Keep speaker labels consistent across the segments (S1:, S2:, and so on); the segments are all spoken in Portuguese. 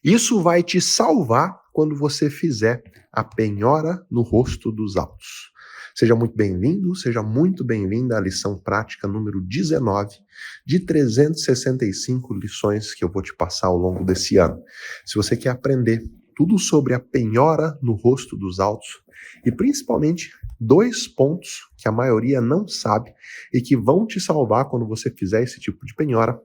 S1: Isso vai te salvar quando você fizer a penhora no rosto dos autos. Seja muito bem-vindo, seja muito bem-vinda à lição prática número 19 de 365 lições que eu vou te passar ao longo desse ano. Se você quer aprender tudo sobre a penhora no rosto dos autos e principalmente 2 pontos que a maioria não sabe e que vão te salvar quando você fizer esse tipo de penhora,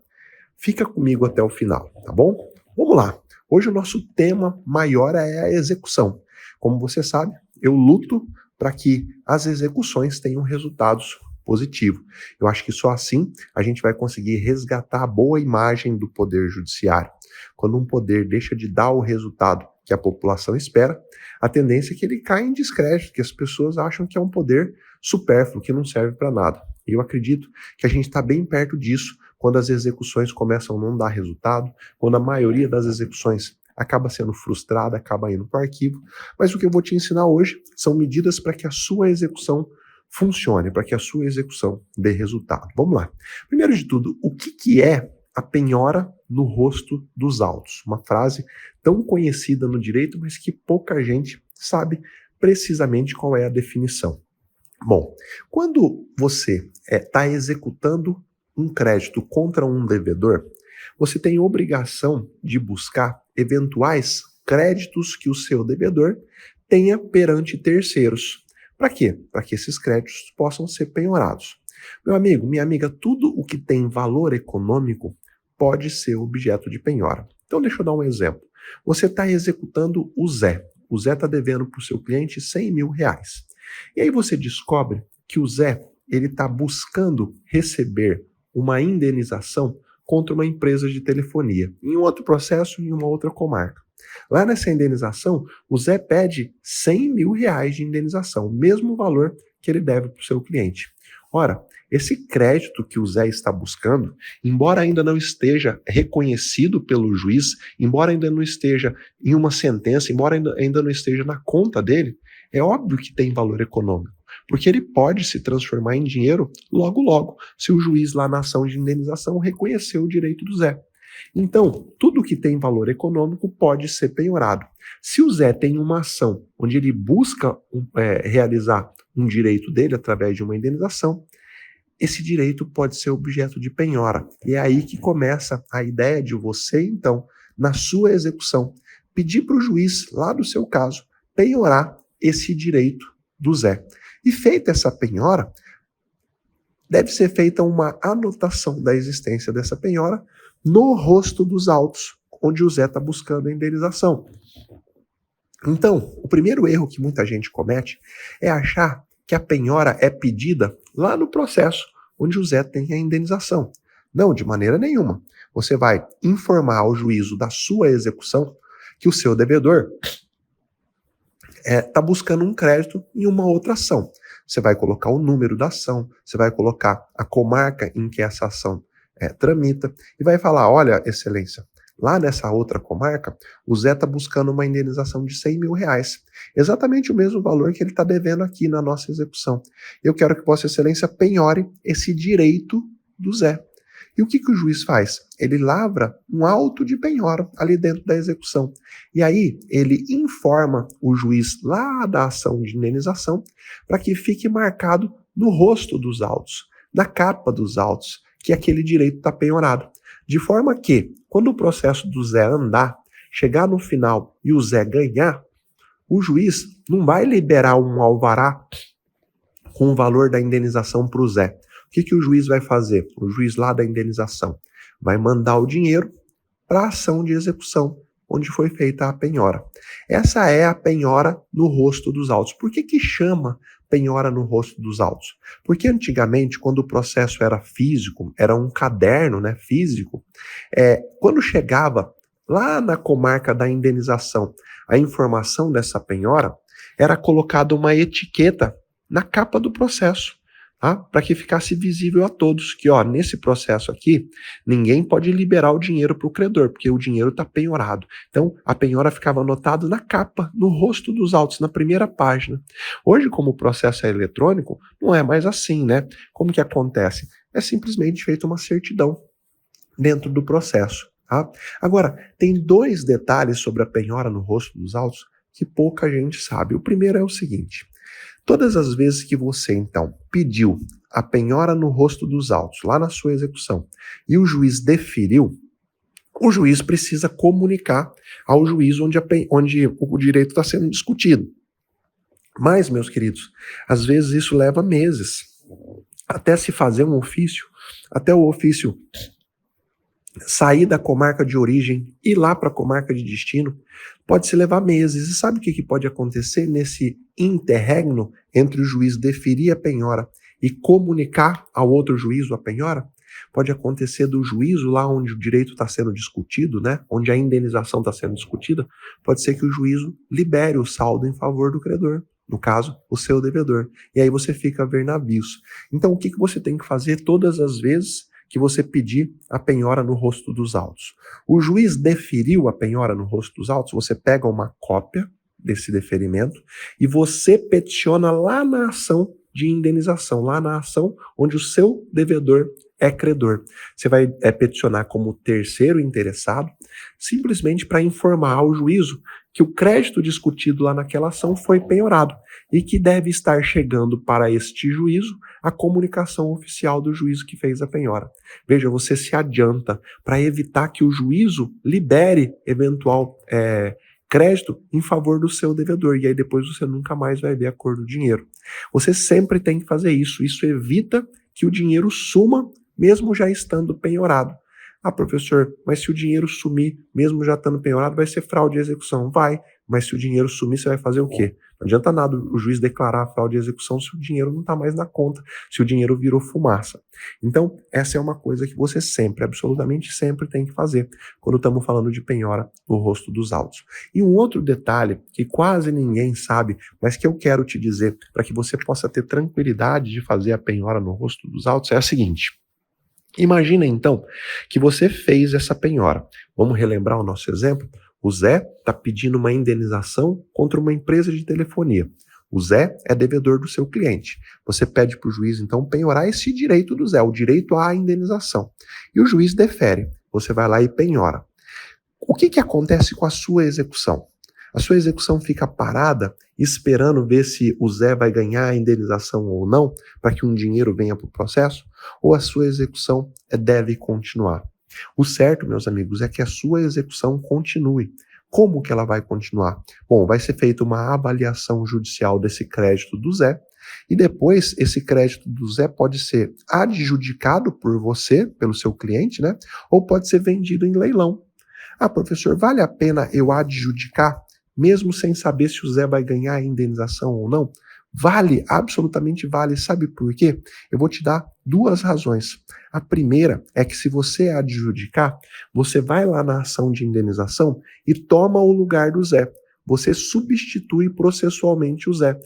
S1: fica comigo até o final, tá bom? Vamos lá. Hoje o nosso tema maior é a execução. Como você sabe, eu luto para que as execuções tenham resultados positivos. Eu acho que só assim a gente vai conseguir resgatar a boa imagem do poder judiciário. Quando um poder deixa de dar o resultado que a população espera, a tendência é que ele caia em descrédito, que as pessoas acham que é um poder supérfluo, que não serve para nada. E eu acredito que a gente está bem perto disso quando as execuções começam a não dar resultado, quando a maioria das execuções acaba sendo frustrada, acaba indo para o arquivo. Mas o que eu vou te ensinar hoje são medidas para que a sua execução funcione, para que a sua execução dê resultado. Vamos lá. Primeiro de tudo, o que é a penhora no rosto dos autos? Uma frase tão conhecida no direito, mas que pouca gente sabe precisamente qual é a definição. Bom, quando você está executando um crédito contra um devedor, você tem obrigação de buscar eventuais créditos que o seu devedor tenha perante terceiros. Para quê? Para que esses créditos possam ser penhorados. Meu amigo, minha amiga, tudo o que tem valor econômico pode ser objeto de penhora. Então deixa eu dar um exemplo. Você está executando o Zé. O Zé está devendo para o seu cliente R$100.000. E aí você descobre que o Zé ele está buscando receber uma indenização contra uma empresa de telefonia, em um outro processo, em uma outra comarca. Lá nessa indenização, o Zé pede R$100.000 de indenização, o mesmo valor que ele deve para o seu cliente. Ora, esse crédito que o Zé está buscando, embora ainda não esteja reconhecido pelo juiz, embora ainda não esteja em uma sentença, embora ainda não esteja na conta dele, é óbvio que tem valor econômico, porque ele pode se transformar em dinheiro logo logo, se o juiz lá na ação de indenização reconhecer o direito do Zé. Então, tudo que tem valor econômico pode ser penhorado. Se o Zé tem uma ação onde ele busca realizar um direito dele através de uma indenização, esse direito pode ser objeto de penhora. E é aí que começa a ideia de você, então, na sua execução, pedir para o juiz, lá do seu caso, penhorar esse direito do Zé. E feita essa penhora, deve ser feita uma anotação da existência dessa penhora no rosto dos autos, onde o Zé está buscando a indenização. Então, o primeiro erro que muita gente comete é achar que a penhora é pedida lá no processo, onde o Zé tem a indenização. Não, de maneira nenhuma. Você vai informar ao juízo da sua execução que o seu devedor está buscando um crédito em uma outra ação. Você vai colocar o número da ação, você vai colocar a comarca em que essa ação tramita e vai falar, olha, excelência, lá nessa outra comarca, o Zé está buscando uma indenização de R$100.000. Exatamente o mesmo valor que ele está devendo aqui na nossa execução. Eu quero que Vossa Excelência penhore esse direito do Zé. E o que o juiz faz? Ele lavra um auto de penhora ali dentro da execução. E aí ele informa o juiz lá da ação de indenização para que fique marcado no rosto dos autos, na capa dos autos, que aquele direito está penhorado. De forma que, quando o processo do Zé andar, chegar no final e o Zé ganhar, o juiz não vai liberar um alvará com o valor da indenização para o Zé. O que o juiz vai fazer? O juiz lá da indenização vai mandar o dinheiro para a ação de execução, onde foi feita a penhora. Essa é a penhora no rosto dos autos. Por que chama penhora no rosto dos autos? Porque antigamente, quando o processo era físico, era um caderno, físico, quando chegava lá na comarca da indenização a informação dessa penhora, era colocada uma etiqueta na capa do processo. Para que ficasse visível a todos que, nesse processo aqui, ninguém pode liberar o dinheiro para o credor, porque o dinheiro está penhorado. Então, a penhora ficava anotada na capa, no rosto dos autos, na primeira página. Hoje, como o processo é eletrônico, não é mais assim, né? Como que acontece? É simplesmente feita uma certidão dentro do processo. Tá? Agora, tem dois detalhes sobre a penhora no rosto dos autos que pouca gente sabe. O primeiro é o seguinte: todas as vezes que você, então, pediu a penhora no rosto dos autos, lá na sua execução, e o juiz deferiu, o juiz precisa comunicar ao juiz onde o direito está sendo discutido. Mas, meus queridos, às vezes isso leva meses, até se fazer um ofício, até o ofício sair da comarca de origem e ir lá para a comarca de destino, pode se levar meses. E sabe o que pode acontecer nesse interregno entre o juiz deferir a penhora e comunicar ao outro juízo a penhora? Pode acontecer do juízo lá onde o direito está sendo discutido, né? Onde a indenização está sendo discutida, pode ser que o juízo libere o saldo em favor do credor, no caso, o seu devedor. E aí você fica a ver navios. Então o que você tem que fazer todas as vezes que você pedir a penhora no rosto dos autos? O juiz deferiu a penhora no rosto dos autos, você pega uma cópia desse deferimento e você peticiona lá na ação de indenização, lá na ação onde o seu devedor é credor. Você vai peticionar como terceiro interessado, simplesmente para informar ao juízo que o crédito discutido lá naquela ação foi penhorado e que deve estar chegando para este juízo a comunicação oficial do juízo que fez a penhora. Veja, você se adianta para evitar que o juízo libere eventual crédito em favor do seu devedor, e aí depois você nunca mais vai ver a cor do dinheiro. Você sempre tem que fazer isso. Isso evita que o dinheiro suma mesmo já estando penhorado. Ah, professor, mas se o dinheiro sumir, mesmo já estando penhorado, vai ser fraude de execução. Vai, mas se o dinheiro sumir, você vai fazer o quê? Não adianta nada o juiz declarar a fraude de execução se o dinheiro não está mais na conta, se o dinheiro virou fumaça. Então, essa é uma coisa que você sempre, absolutamente sempre tem que fazer quando estamos falando de penhora no rosto dos autos. E um outro detalhe que quase ninguém sabe, mas que eu quero te dizer para que você possa ter tranquilidade de fazer a penhora no rosto dos autos é a seguinte: imagina então que você fez essa penhora. Vamos relembrar o nosso exemplo? O Zé está pedindo uma indenização contra uma empresa de telefonia. O Zé é devedor do seu cliente. Você pede para o juiz, então, penhorar esse direito do Zé, o direito à indenização. E o juiz defere. Você vai lá e penhora. O que acontece com a sua execução? A sua execução fica parada, esperando ver se o Zé vai ganhar a indenização ou não, para que um dinheiro venha para o processo? Ou a sua execução deve continuar? O certo, meus amigos, é que a sua execução continue. Como que ela vai continuar? Bom, vai ser feita uma avaliação judicial desse crédito do Zé, e depois esse crédito do Zé pode ser adjudicado por você, pelo seu cliente, né? Ou pode ser vendido em leilão. Ah, professor, vale a pena eu adjudicar, mesmo sem saber se o Zé vai ganhar a indenização ou não? Vale, absolutamente vale. Sabe por quê? Eu vou te dar duas razões. A primeira é que se você adjudicar, você vai lá na ação de indenização e toma o lugar do Zé. Você substitui processualmente o Zé.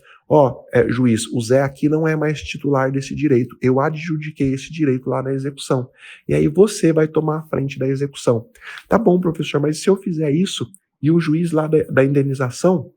S1: Juiz, o Zé aqui não é mais titular desse direito. Eu adjudiquei esse direito lá na execução. E aí você vai tomar a frente da execução. Tá bom, professor, mas se eu fizer isso e o juiz lá da indenização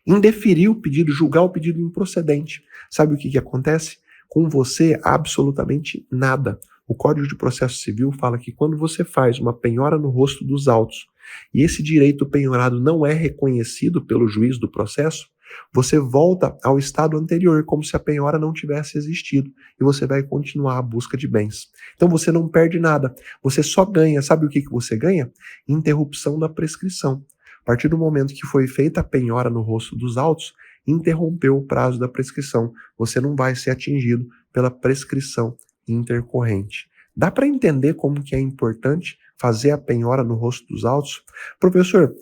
S1: indeferir o pedido, julgar o pedido improcedente, sabe o que acontece? Com você, absolutamente nada. O Código de Processo Civil fala que quando você faz uma penhora no rosto dos autos e esse direito penhorado não é reconhecido pelo juiz do processo, você volta ao estado anterior, como se a penhora não tivesse existido, e você vai continuar a busca de bens. Então você não perde nada, você só ganha. Sabe o que você ganha? Interrupção da prescrição. A partir do momento que foi feita a penhora no rosto dos autos, interrompeu o prazo da prescrição. Você não vai ser atingido pela prescrição intercorrente. Dá para entender como que é importante fazer a penhora no rosto dos autos? Professor,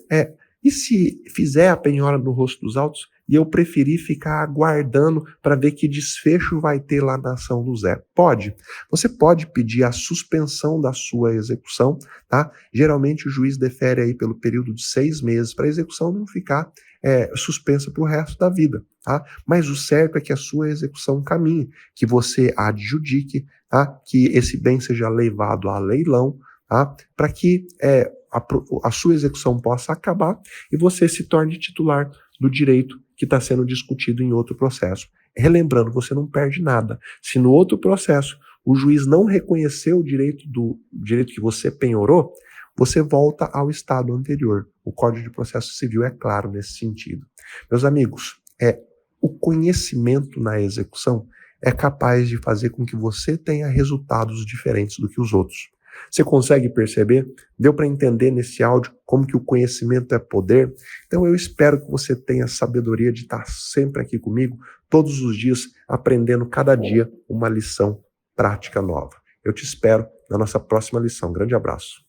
S1: e se fizer a penhora no rosto dos autos e eu preferir ficar aguardando para ver que desfecho vai ter lá na ação do Zé? Pode. Você pode pedir a suspensão da sua execução, tá? Geralmente o juiz defere aí pelo período de 6 meses para a execução não ficar suspensa para o resto da vida, tá? Mas o certo é que a sua execução caminhe, que você adjudique, tá? Que esse bem seja levado a leilão, tá? Para que a sua execução possa acabar e você se torne titular do direito que está sendo discutido em outro processo. Relembrando, você não perde nada. Se no outro processo o juiz não reconheceu o direito que você penhorou, você volta ao estado anterior. O Código de Processo Civil é claro nesse sentido. Meus amigos, o conhecimento na execução é capaz de fazer com que você tenha resultados diferentes do que os outros. Você consegue perceber? Deu para entender nesse áudio como que o conhecimento é poder? Então eu espero que você tenha a sabedoria de estar sempre aqui comigo, todos os dias, aprendendo cada dia uma lição prática nova. Eu te espero na nossa próxima lição. Grande abraço.